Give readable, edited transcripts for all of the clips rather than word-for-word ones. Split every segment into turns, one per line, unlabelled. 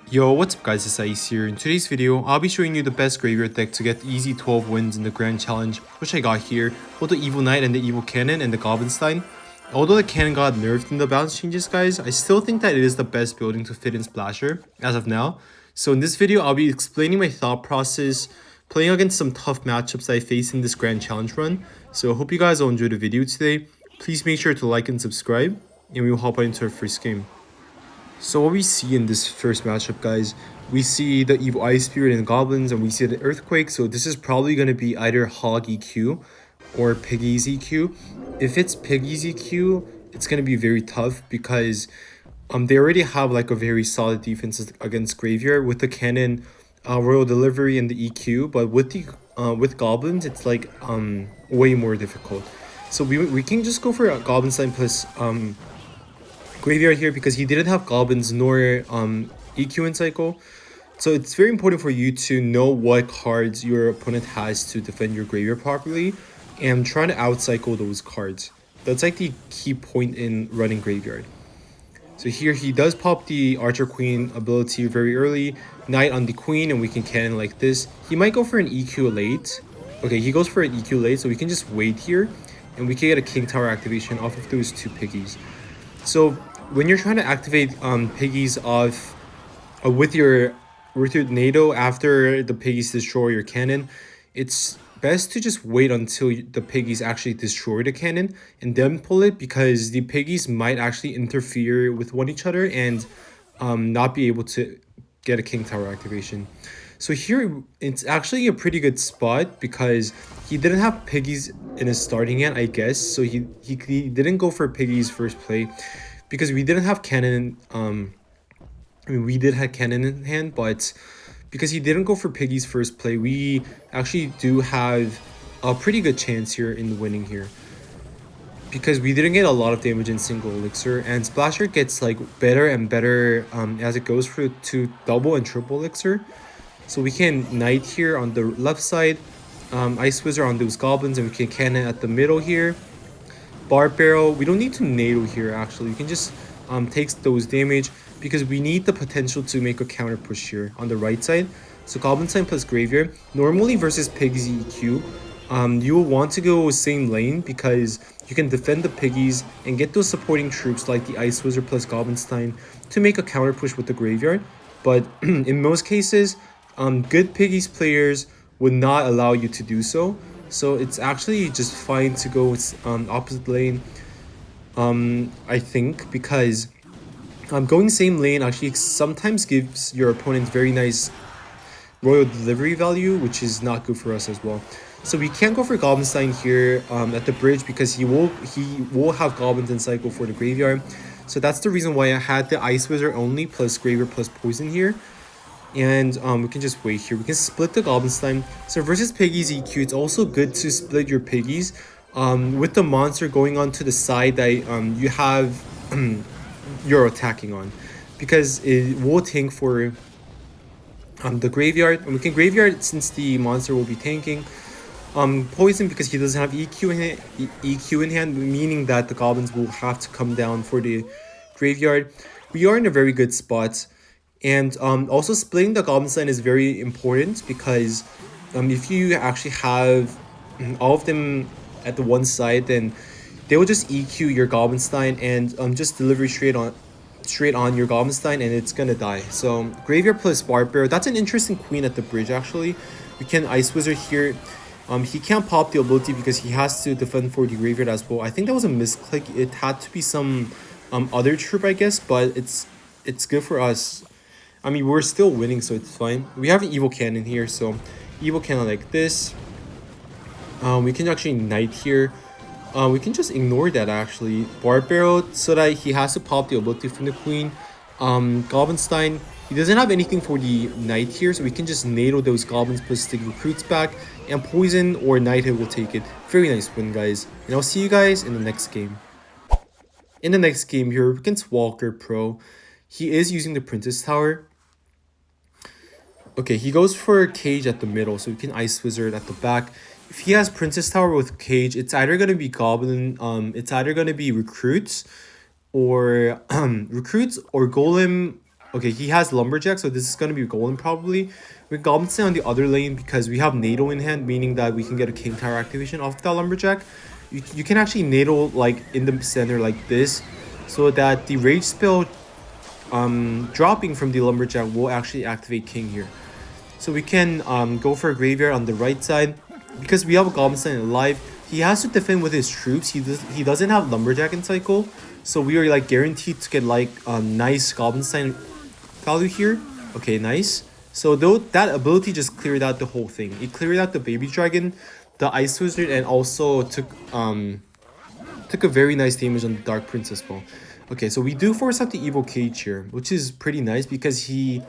Yo, what's up guys, it's Ice here. In today's video, I'll be showing you the best graveyard deck to get easy 12 wins in the Grand Challenge, which I got here, both the Evil Knight and the Evil Cannon and the Goblinstein. Although the cannon got nerfed in the balance changes guys, I still think that it is the best building to fit in Splasher, as of now. So in this video, I'll be explaining my thought process, playing against some tough matchups that I faced in this Grand Challenge run. So I hope you guys all enjoyed the video today. Please make sure to like and subscribe, and we will hop into our first game. So what we see in this first matchup, guys, we see the Evil Ice Spirit and Goblins, and we see the Earthquake. So this is probably going to be either Hog EQ or Piggy's EQ. If it's Piggy's EQ, it's going to be very tough because they already have like a very solid defense against Graveyard with the Cannon, Royal Delivery, and the EQ. But with the with Goblins, it's like way more difficult. So we can just go for a Goblinstein plus Graveyard here because he didn't have Goblins nor EQ in cycle. So it's very important for you to know what cards your opponent has to defend your graveyard properly and trying to outcycle those cards. That's like the key point in running graveyard. So here he does pop the Archer Queen ability very early, Knight on the Queen, and we can cannon like this. He might go for an EQ late. Okay, he goes for an EQ late, so we can just wait here and we can get a King Tower activation off of those two piggies. So when you're trying to activate piggies off with your NATO after the piggies destroy your cannon, it's best to just wait until the piggies actually destroy the cannon and then pull it, because the piggies might actually interfere with one each other and not be able to get a King Tower activation. So here it's actually a pretty good spot because he didn't have piggies in his starting hand, I guess. So he didn't go for piggies first play because we didn't have cannon. I mean, we did have cannon in hand, but because he didn't go for piggies first play, we actually do have a pretty good chance here in winning here, because we didn't get a lot of damage in single elixir, and Splashyard gets like better and better as it goes to double and triple elixir. So we can Knight here on the left side, Ice Wizard on those goblins, and we can cannon at the middle here. Barb Barrel, we don't need to NATO here actually. We can just take those damage because we need the potential to make a counter push here on the right side. So Goblinstein plus Graveyard. Normally versus Piggy's EQ, you will want to go same lane because you can defend the piggies and get those supporting troops like the Ice Wizard plus Goblinstein to make a counter push with the Graveyard. But in most cases, good piggies players would not allow you to do so. So it's actually just fine to go opposite lane, I think, because going same lane actually sometimes gives your opponent very nice royal delivery value, which is not good for us as well. So we can't go for Goblinstein here at the bridge because he will have goblins in cycle for the graveyard. So that's the reason why I had the Ice Wizard only plus Graveyard plus Poison here. And we can just wait here. We can split the Goblinstein. So versus Piggy's EQ, it's also good to split your piggies with the monster going on to the side that you have you're attacking on, because it will tank for the graveyard, and we can graveyard since the monster will be tanking. Poison because he doesn't have EQ in hand, meaning that the goblins will have to come down for the graveyard. We are in a very good spot. And also splitting the Goblinstein is very important because if you actually have all of them at the one side, then they will just EQ your Goblinstein and just deliver straight on your Goblinstein, and it's gonna die. So Graveyard plus Barb Barrel, that's an interesting queen at the bridge actually. We can Ice Wizard here. He can't pop the ability because he has to defend for the graveyard as well. I think that was a misclick. It had to be some other troop, I guess, but it's good for us. I mean, we're still winning, so it's fine. We have an Evil Cannon here, so Evil Cannon like this. We can actually Knight here. We can just ignore that actually. Barb Barrel so that he has to pop the ability from the Queen. Goblinstein, he doesn't have anything for the Knight here, so we can just NATO those Goblins plus the Recruits back. And Poison or Knighthood will take it. Very nice win, guys. And I'll see you guys in the next game. In the next game here against Walker Pro, he is using the Princess Tower. Okay, he goes for Cage at the middle, so we can Ice Wizard at the back. If he has Princess Tower with Cage, it's either gonna be Goblin, it's either gonna be Recruits or Recruits or Golem Okay, he has Lumberjack, so this is gonna be golden probably. With Goblin Stay on the other lane, because we have NATO in hand, meaning that we can get a King Tower activation off that Lumberjack. You can actually NATO like in the center like this, so that the Rage spell dropping from the Lumberjack will actually activate King here. So we can go for a Graveyard on the right side. Because we have a Goblin Stay alive, he has to defend with his troops. He doesn't have Lumberjack in cycle, so we are like guaranteed to get like nice Goblin Stay value here. Okay, nice. So though that ability just cleared out the whole thing. It cleared out the baby dragon, the ice wizard, and also took a very nice damage on the dark prince as well. Okay, so we do force out the evil cage here, which is pretty nice because he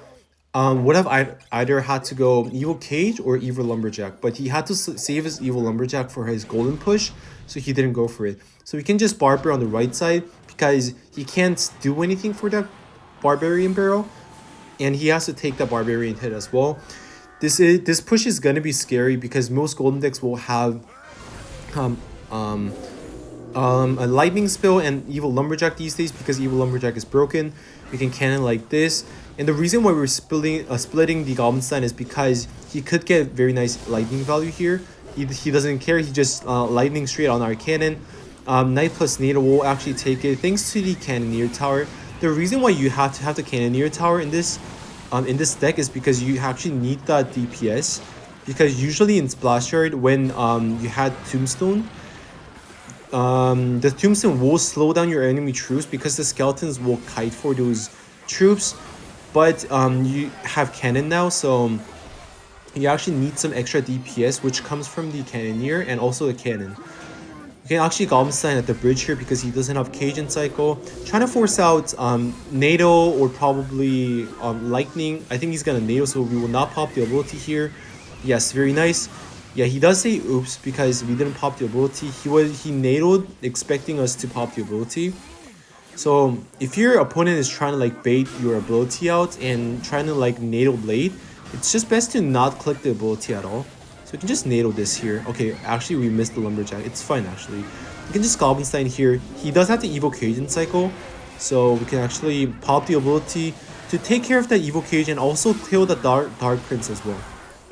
would have either had to go evil cage or evil lumberjack, but he had to save his evil lumberjack for his golden push, so he didn't go for it. So we can just barber on the right side because he can't do anything for that barbarian barrel, and he has to take the barbarian hit as well. This push is gonna be scary because most golden decks will have a lightning spell and evil lumberjack these days, because evil lumberjack is broken. We can cannon like this, and the reason why we're splitting the goblin stein is because he could get very nice lightning value here. He doesn't care, he just lightning straight on our cannon. Knight plus NATO will actually take it thanks to the cannoneer tower. The reason why you have to have the cannoneer tower in this deck is because you actually need that DPS, because usually in Splashyard when you had Tombstone, the Tombstone will slow down your enemy troops because the skeletons will kite for those troops, but you have cannon now, so you actually need some extra DPS, which comes from the cannoneer and also the cannon. You can actually Goblin Stein at the bridge here because he doesn't have cage and cycle. Trying to force out NATO or probably lightning. I think he's gonna NATO, so we will not pop the ability here. Yes, very nice. Yeah, he does say oops because we didn't pop the ability. He NATO'd expecting us to pop the ability. So if your opponent is trying to like bait your ability out and trying to like NATO blade, it's just best to not click the ability at all. So we can just NATO this here. Okay, actually we missed the lumberjack. It's fine actually. We can just Goblin Stein here. He does have the evil cage in cycle, so we can actually pop the ability to take care of that evil cage and also kill the dark prince as well.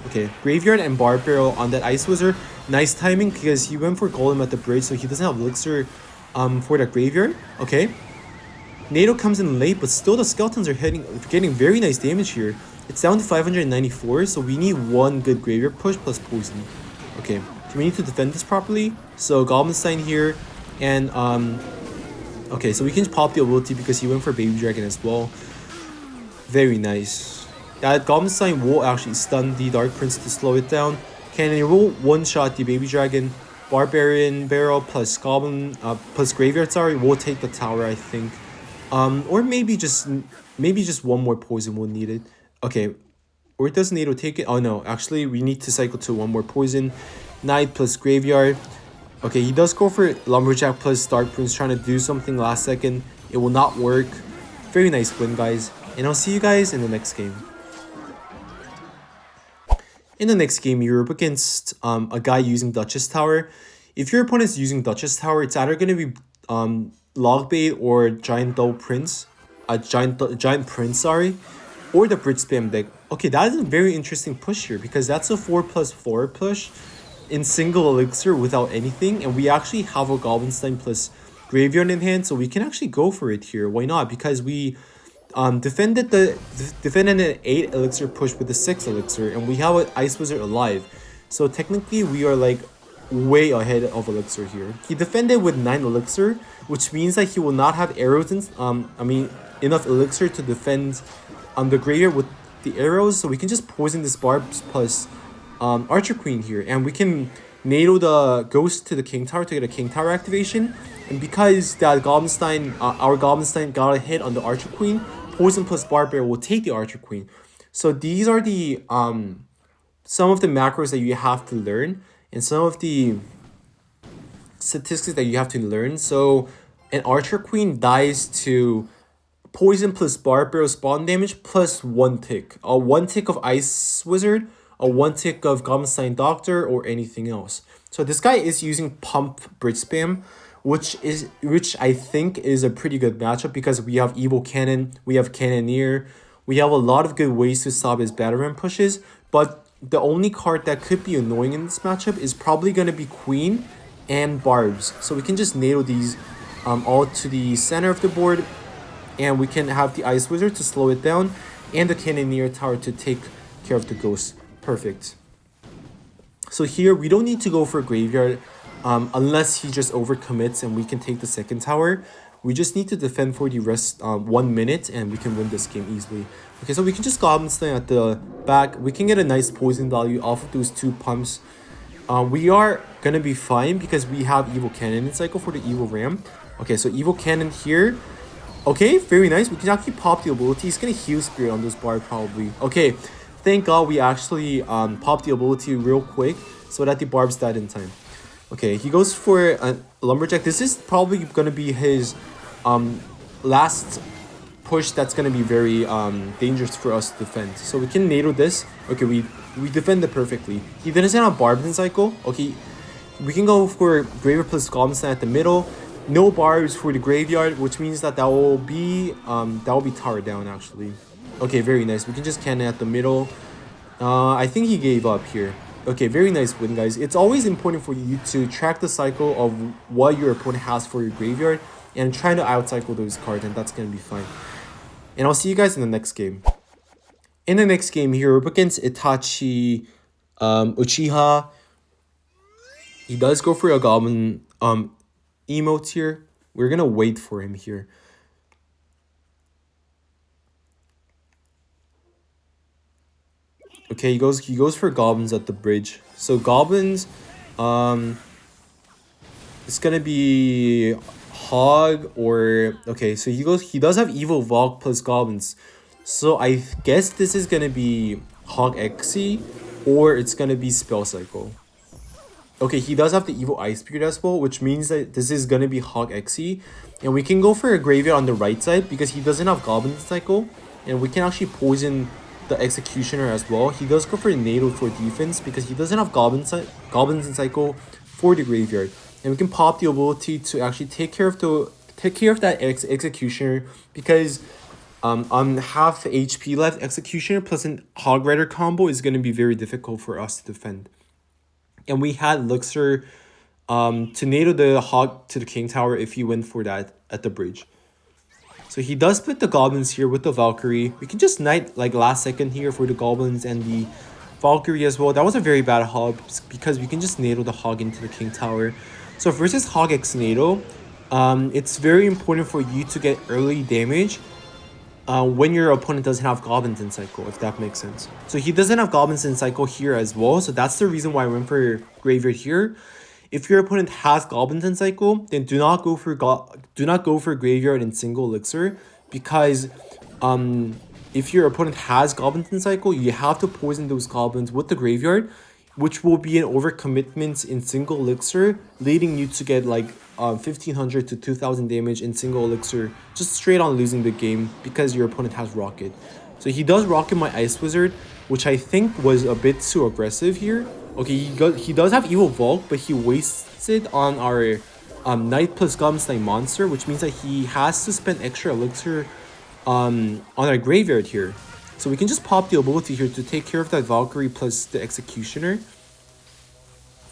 Okay, Graveyard and Barb Barrel on that Ice Wizard. Nice timing because he went for Golem at the bridge, so he doesn't have Elixir for the Graveyard. Okay. NATO comes in late, but still the skeletons are getting very nice damage here. It's down to 594, so we need one good Graveyard push plus poison. Okay, so we need to defend this properly. So Goblin Stein here, and okay, so we can pop the ability because he went for Baby Dragon as well. Very nice. That Goblin Stein will actually stun the Dark Prince to slow it down. Cannon will one-shot the Baby Dragon. Barbarian Barrel plus Goblin plus Graveyard, sorry, will take the tower, I think. Or maybe just one more poison will need it. Okay, or does NATO take it? Oh no, actually we need to cycle to one more poison. Knight plus Graveyard. Okay, he does go for Lumberjack plus Dark Prince, trying to do something last second. It will not work. Very nice win, guys. And I'll see you guys in the next game. In the next game, you're up against a guy using Duchess Tower. If your opponent's using Duchess Tower, it's either going to be Log Bait or Giant Double Prince. Giant Prince, sorry. Or the Bridge Spam deck. Okay, that is a very interesting push here because that's a 4+4 push in single elixir without anything. And we actually have a Goblin Stein plus Graveyard in hand, so we can actually go for it here. Why not? Because we defended an 8 elixir push with a 6 elixir, and we have an Ice Wizard alive. So technically we are like way ahead of elixir here. He defended with 9 elixir, which means that he will not have arrows in, enough elixir to defend the Graveyard with the arrows. So we can just poison this Barbs plus Archer Queen here, and we can NATO the Ghost to the King Tower to get a King Tower activation. And because that Goblin Stein, our Goblin Stein got a hit on the Archer Queen, Poison plus Barbarian will take the Archer Queen. So these are the some of the macros that you have to learn, and some of the statistics that you have to learn. So an Archer Queen dies to Poison plus Barbarian spawn damage plus 1 tick. A 1 tick of Ice Wizard, a 1 tick of Goblin Stein Doctor, or anything else. So this guy is using Pump Bridge Spam, which I think is a pretty good matchup because we have Evil Cannon, we have Cannoneer, We have a lot of good ways to stop his Batarang pushes, but the only card that could be annoying in this matchup is probably going to be Queen and Barbs. So we can just nail these all to the center of the board, and we can have the Ice Wizard to slow it down and the Cannoneer Tower to take care of the Ghost. Perfect. So here we don't need to go for Graveyard unless he just overcommits and we can take the second tower. We just need to defend for the rest 1 minute and we can win this game easily. Okay, so we can just Goblin Slaying at the back. We can get a nice poison value off of those 2 pumps. We are gonna be fine because we have Evil Cannon in cycle for the Evil Ram. Okay, so Evil Cannon here. Okay, very nice. We can actually pop the ability. He's gonna heal Spirit on this bar probably. Okay, thank God we actually popped the ability real quick so that the Barbs died in time. Okay, he goes for a Lumberjack. This is probably gonna be his last push that's gonna be very dangerous for us to defend. So we can NATO this. Okay, we defend it perfectly. He doesn't have Barbs in cycle. Okay, we can go for Graveyard plus Goblin Slaying at the middle. No Barbs for the Graveyard, which means that will be tower down actually. Okay, very nice. We can just cannon at the middle. I think he gave up here. Okay, very nice win, guys. It's always important for you to track the cycle of what your opponent has for your Graveyard and try to outcycle those cards, and that's gonna be fine. And I'll see you guys in the next game. In the next game here, we're up against Itachi Uchiha. He does go for a Goblin emotes here. We're gonna wait for him here. Okay, he goes for Goblins at the bridge. So Goblins, it's gonna be Hog or okay. So he does have Evil Valk plus Goblins. So I guess this is gonna be Hog Xe or it's gonna be Spell Cycle. Okay, he does have the Evil Ice Spirit as well, which means that this is gonna be Hog Xe. And we can go for a Graveyard on the right side because he doesn't have Goblin Cycle. And we can actually poison the Executioner as well. He does go for a NATO for defense because he doesn't have Goblins in cycle for the Graveyard. And we can pop the ability to actually take care of that Executioner because on half HP left, Executioner plus an Hog Rider combo is going to be very difficult for us to defend. And we had Luxor to NATO the Hog to the King Tower if he went for that at the bridge. So he does split the Goblins here with the Valkyrie. We can just Knight like last second here for the Goblins and the Valkyrie as well. That was a very bad hog because we can just NATO the Hog into the King Tower. So versus Hog X NATO, it's very important for you to get early damage when your opponent doesn't have Goblins in cycle, if that makes sense. So he doesn't have Goblins in cycle here as well. So that's the reason why I went for Graveyard here. If your opponent has Goblins in cycle, then do not go for Graveyard in single elixir because if your opponent has Goblins in cycle, you have to poison those Goblins with the Graveyard, which will be an overcommitment in single elixir, leading you to get like 1500 to 2000 damage in single elixir, just straight on losing the game because your opponent has Rocket. So he does Rocket my Ice Wizard, which I think was a bit too aggressive here. Okay, he does have Evil Valk, but he wastes it on our Knight plus Goblin Slaying monster, which means that he has to spend extra elixir on our Graveyard here. So we can just pop the ability here to take care of that Valkyrie plus the Executioner.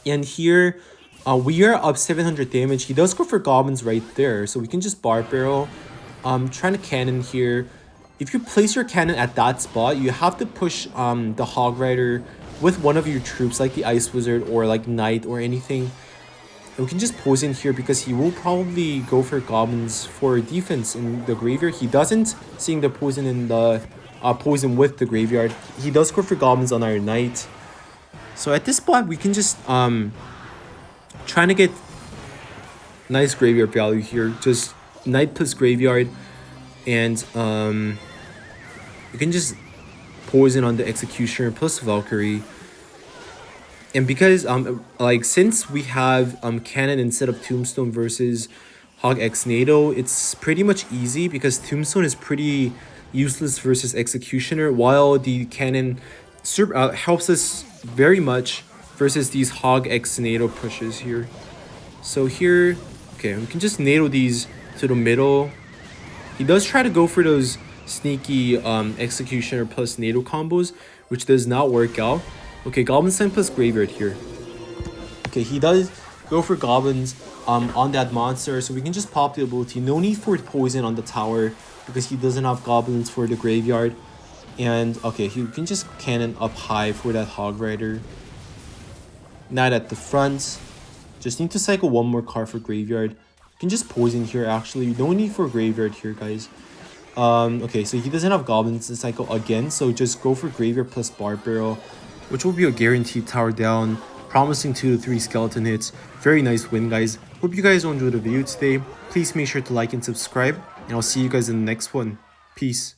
And here, we are up 700 damage. He does go for Goblins right there, so we can just Bar Barrel. Trying to Cannon here. If you place your cannon at that spot, you have to push the Hog Rider with one of your troops, like the Ice Wizard or like Knight or anything. And we can just poison here because he will probably go for Goblins for defense in the Graveyard. He doesn't, seeing the poison in the poison with the Graveyard. He does go for Goblins on our Knight. So at this spot, we can just trying to get nice Graveyard value here. Just Knight plus Graveyard. And you can just poison on the Executioner plus Valkyrie. And because like since we have cannon instead of Tombstone versus Hog X NATO, it's pretty much easy because Tombstone is pretty useless versus Executioner, while the cannon helps us very much versus these Hog X NATO pushes here. So here, okay, we can just NATO these to the middle. He does try to go for those sneaky Executioner plus NATO combos, which does not work out. Okay, Goblinstein plus Graveyard here. Okay, he does go for Goblins on that monster, so we can just pop the ability. No need for poison on the tower because he doesn't have Goblins for the Graveyard. And okay, he can just cannon up high for that Hog Rider. Knight at the front. Just need to cycle one more card for Graveyard. You can just poison here actually. No need for Graveyard here, guys. Okay, so he doesn't have Goblins to cycle again, so just go for Graveyard plus Barb Barrel, which will be a guaranteed tower down, promising 2 to 3 skeleton hits. Very nice win, guys. Hope you guys enjoyed the video today. Please make sure to like and subscribe, and I'll see you guys in the next one. Peace.